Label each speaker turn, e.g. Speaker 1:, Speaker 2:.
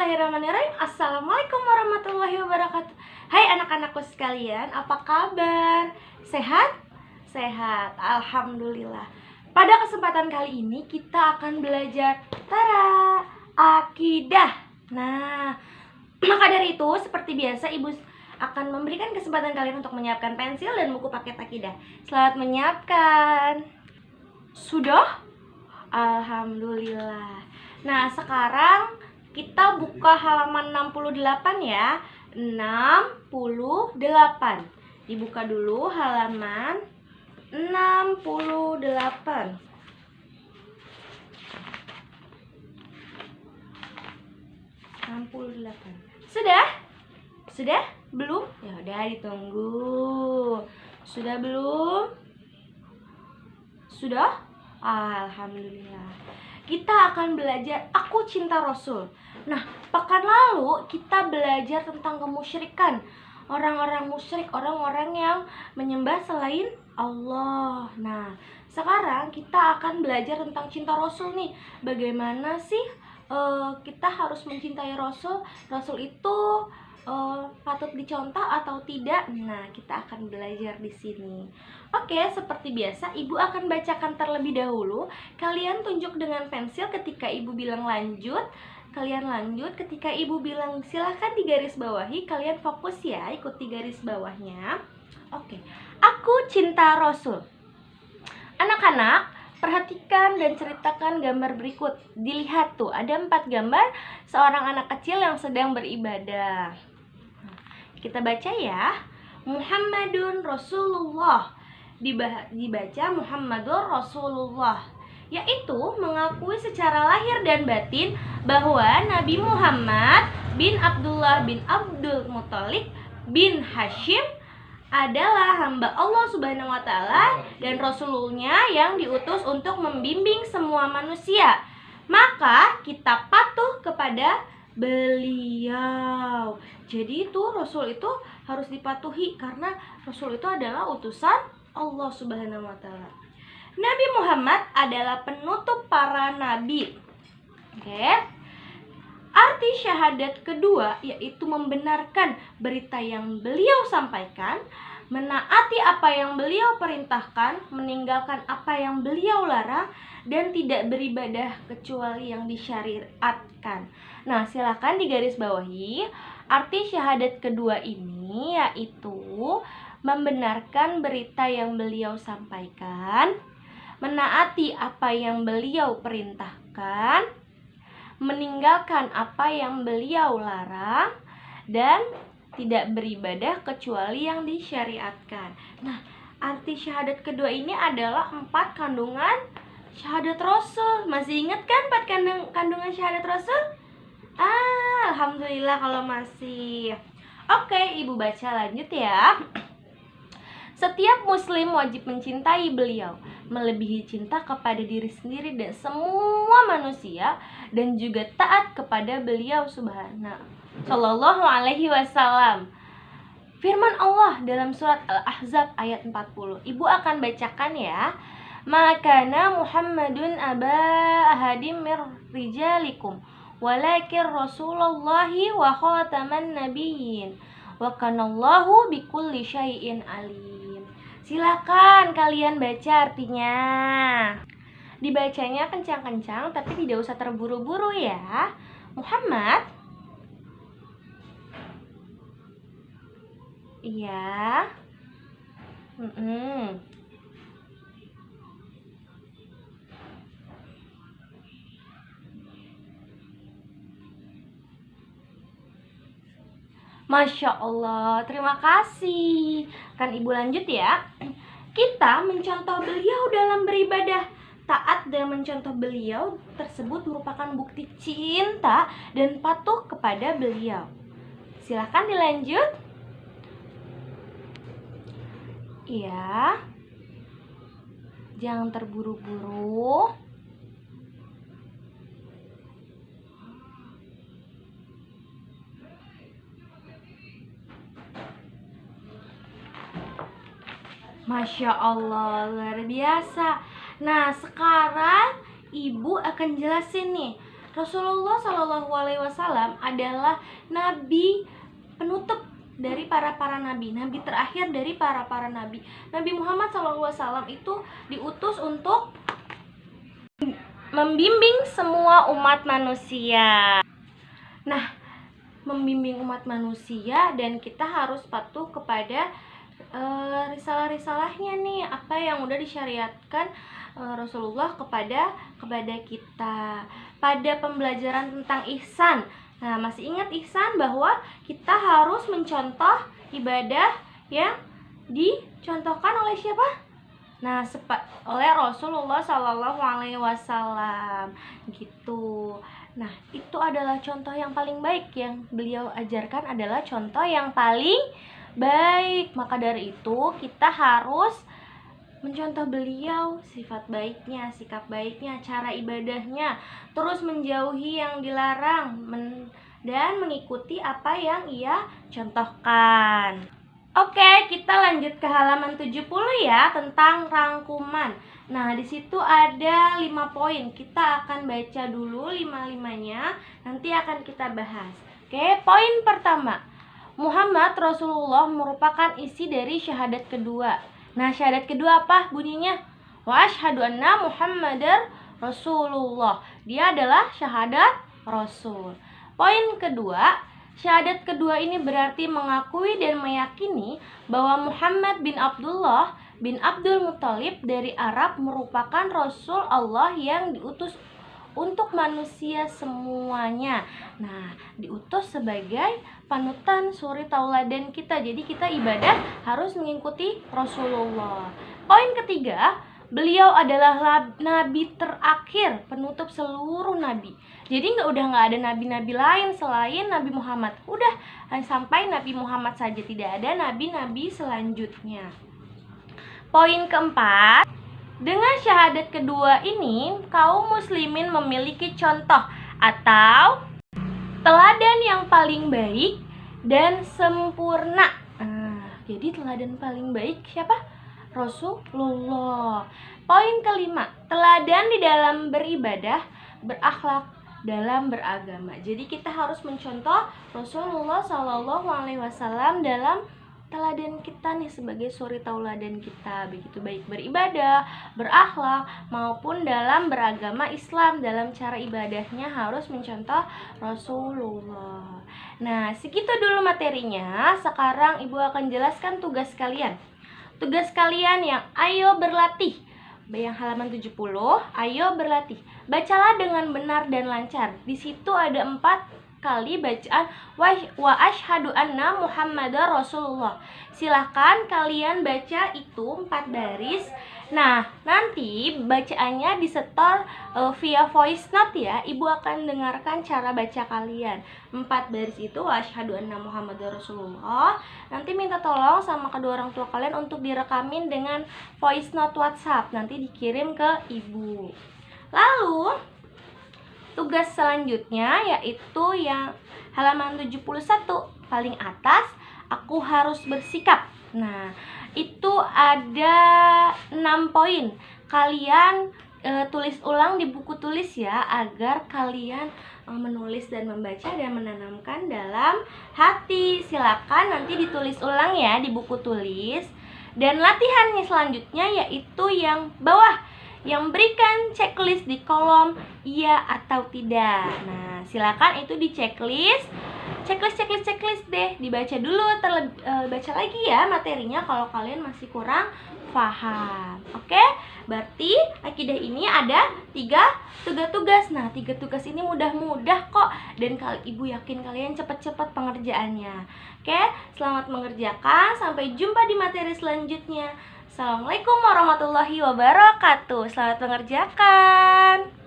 Speaker 1: Bismillahirrahmanirrahim. Assalamualaikum warahmatullahi wabarakatuh. Hai anak-anakku sekalian, apa kabar? Sehat? Sehat, alhamdulillah. Pada kesempatan kali ini kita akan belajar akidah. Nah, maka dari itu seperti biasa Ibu akan memberikan kesempatan kalian untuk menyiapkan pensil dan buku paket akidah. Selamat menyiapkan. Sudah? Alhamdulillah. Nah, sekarang kita buka halaman 68 ya. 68. Dibuka dulu halaman 68. Sudah? Sudah? Belum? Ya udah ditunggu. Sudah belum? Sudah? Alhamdulillah. Kita akan belajar Aku Cinta Rasul. Nah, pekan lalu kita belajar tentang kemusyrikan. Orang-orang musyrik, orang-orang yang menyembah selain Allah. Nah, sekarang kita akan belajar tentang cinta Rasul nih. Bagaimana sih kita harus mencintai Rasul? Rasul itu patut dicontoh atau tidak? Nah, kita akan belajar di sini. Oke, seperti biasa, Ibu akan bacakan terlebih dahulu. Kalian tunjuk dengan pensil ketika Ibu bilang lanjut. Kalian lanjut, ketika Ibu bilang silahkan digarisbawahi, kalian fokus ya, ikuti garis bawahnya. Oke, Aku Cinta Rasul. Anak-anak, perhatikan dan ceritakan gambar berikut. Dilihat tuh, ada 4 gambar seorang anak kecil yang sedang beribadah. Kita baca ya. Muhammadun Rasulullah. Dibaca Muhammadur Rasulullah, yaitu mengakui secara lahir dan batin bahwa Nabi Muhammad bin Abdullah bin Abdul Muthalib bin Hashim adalah hamba Allah Subhanahu wa Ta'ala dan Rasulullah yang diutus untuk membimbing semua manusia. Maka kita patuh kepada beliau. Jadi itu Rasul itu harus dipatuhi karena Rasul itu adalah utusan Allah Subhanahu wa Ta'ala. Nabi Muhammad adalah penutup para nabi. Oke. Arti syahadat kedua yaitu membenarkan berita yang beliau sampaikan, menaati apa yang beliau perintahkan, meninggalkan apa yang beliau larang, dan tidak beribadah kecuali yang disyariatkan. Nah, silakan digarisbawahi. Arti syahadat kedua ini yaitu membenarkan berita yang beliau sampaikan, menaati apa yang beliau perintahkan, meninggalkan apa yang beliau larang, dan tidak beribadah kecuali yang disyariatkan. Nah, arti syahadat kedua ini adalah 4 kandungan syahadat Rasul. Masih ingat kan 4 kandungan syahadat Rasul? Alhamdulillah kalau masih. Oke, Ibu baca lanjut ya. Setiap muslim wajib mencintai beliau, melebihi cinta kepada diri sendiri dan semua manusia, dan juga taat kepada beliau Sallallahu alaihi wasallam. Firman Allah dalam surat Al-Ahzab ayat 40. Ibu akan bacakan ya. Makana Muhammadun aba ahadim mir rijalikum walakin Rasulullahi wa khataman nabiyyin wa kanallahu bikulli syai'in alim. Silakan kalian baca artinya. Dibacanya kencang-kencang tapi tidak usah terburu-buru ya. Muhammad. Iya. Masya Allah, terima kasih. Kan Ibu lanjut ya. Kita mencontoh beliau dalam beribadah. Taat dan mencontoh beliau tersebut merupakan bukti cinta dan patuh kepada beliau. Silahkan dilanjut. Iya. Jangan terburu-buru. Masya Allah, luar biasa. Nah, sekarang Ibu akan jelasin nih Rasulullah Shallallahu Alaihi Wasallam adalah nabi penutup dari para nabi, nabi terakhir dari para nabi. Nabi Muhammad Shallallahu Alaihi Wasallam itu diutus untuk membimbing semua umat manusia. Nah, membimbing umat manusia, dan kita harus patuh kepada risalah-risalahnya nih, apa yang udah disyariatkan Rasulullah kepada kita. Pada pembelajaran tentang ihsan, nah masih ingat ihsan bahwa kita harus mencontoh ibadah yang dicontohkan oleh siapa? Nah, oleh Rasulullah Shallallahu Alaihi Wasallam gitu. Nah, itu adalah contoh yang paling baik yang beliau ajarkan, adalah contoh yang paling baik. Maka dari itu kita harus mencontoh beliau, sifat baiknya, sikap baiknya, cara ibadahnya, terus menjauhi yang dilarang dan mengikuti apa yang ia contohkan. Oke, kita lanjut ke halaman 70 ya, tentang rangkuman. Nah, di situ ada 5 poin. Kita akan baca dulu 5-5-nya, nanti akan kita bahas. Oke, poin pertama. Muhammad Rasulullah merupakan isi dari syahadat kedua. Nah, syahadat kedua apa bunyinya? Wa asyhadu anna Muhammadar Rasulullah. Dia adalah syahadat Rasul. Poin kedua, syahadat kedua ini berarti mengakui dan meyakini bahwa Muhammad bin Abdullah bin Abdul Muthalib dari Arab merupakan Rasul Allah yang diutus untuk manusia semuanya. Nah, diutus sebagai panutan, suri tauladan kita. Jadi kita ibadah harus mengikuti Rasulullah. Poin ketiga, beliau adalah nabi terakhir, penutup seluruh nabi. Jadi udah nggak ada nabi-nabi lain selain Nabi Muhammad. Udah sampai Nabi Muhammad saja, tidak ada nabi-nabi selanjutnya. Poin keempat, dengan syahadat kedua ini, kaum muslimin memiliki contoh atau teladan yang paling baik dan sempurna. Jadi teladan paling baik siapa? Rasulullah. Poin kelima, teladan di dalam beribadah, berakhlak, dalam beragama. Jadi kita harus mencontoh Rasulullah Shallallahu Alaihi Wasallam dalam teladan kita nih, sebagai suri tauladan kita, begitu baik beribadah, berakhlak, maupun dalam beragama Islam. Dalam cara ibadahnya harus mencontoh Rasulullah. Nah, segitu dulu materinya. Sekarang Ibu akan jelaskan tugas kalian. Tugas kalian yang ayo berlatih, yang halaman 70, ayo berlatih. Bacalah dengan benar dan lancar. Di situ ada 4 kali bacaan wa asyhadu anna Muhammadar Rasulullah. Silahkan kalian baca itu 4 baris. Nah, nanti bacaannya disetor via voice note ya. Ibu akan dengarkan cara baca kalian. 4 baris itu wa asyhadu anna Muhammadar Rasulullah. Nanti minta tolong sama kedua orang tua kalian untuk direkamin dengan voice note WhatsApp. Nanti dikirim ke ibu. Lalu tugas selanjutnya yaitu yang halaman 71 paling atas, aku harus bersikap. Nah, itu ada 6 poin. Kalian tulis ulang di buku tulis ya, agar kalian menulis dan membaca dan menanamkan dalam hati. Silakan nanti ditulis ulang ya di buku tulis. Dan latihannya selanjutnya yaitu yang bawah, yang berikan checklist di kolom iya atau tidak. Nah, silakan itu di checklist deh, dibaca dulu, baca lagi ya materinya kalau kalian masih kurang paham. Oke, berarti akidah ini ada 3 tugas. Nah, 3 tugas ini mudah-mudah kok, dan ibu yakin kalian cepat-cepat pengerjaannya. Oke, selamat mengerjakan, sampai jumpa di materi selanjutnya. Assalamualaikum warahmatullahi wabarakatuh. Selamat mengerjakan.